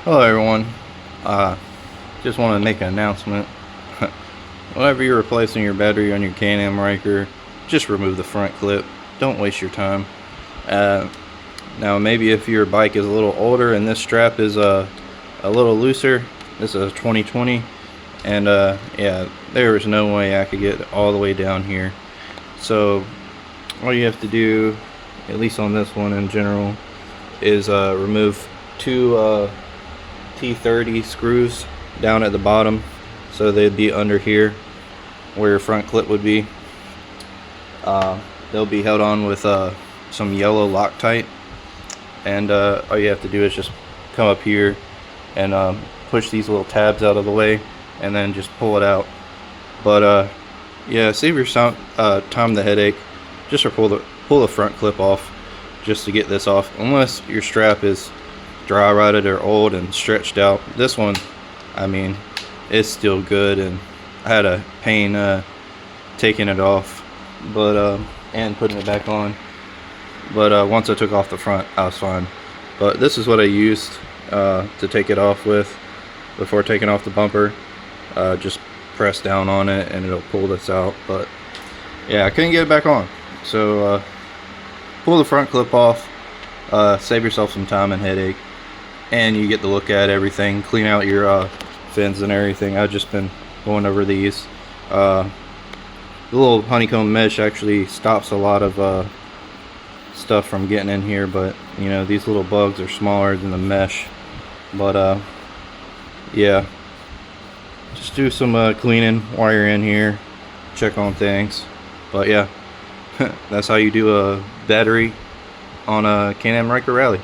Hello everyone. Just want to make an announcement. Whenever you're replacing your battery on your Can-Am Ryker, just remove the front clip. Don't waste your time. Now maybe if your bike is a little older and this strap is a little looser, this is a 2020, and yeah, there is no way I could get all the way down here. So all you have to do, at least on this one in general, is remove two T30 screws down at the bottom, so they'd be under here where your front clip would be. They'll be held on with some yellow Loctite, and all you have to do is just come up here and push these little tabs out of the way and then just pull it out. But yeah, save your time the headache. Just pull the front clip off just to get this off, unless your strap is dry rotted or old and stretched out. This one, I mean, it's still good, and I had a pain taking it off, but and putting it back on. But once I took off the front, I was fine. But this is what I used to take it off with before taking off the bumper. Just press down on it and it'll pull this out. But yeah, I couldn't get it back on, so pull the front clip off, save yourself some time and headache, and you get to look at everything, clean out your fins and everything. I've just been going over these. The little honeycomb mesh actually stops a lot of stuff from getting in here, but you know, these little bugs are smaller than the mesh. But yeah, just do some cleaning while you're in here, check on things. But yeah, that's how you do a battery on a Can-Am Ryker Rally.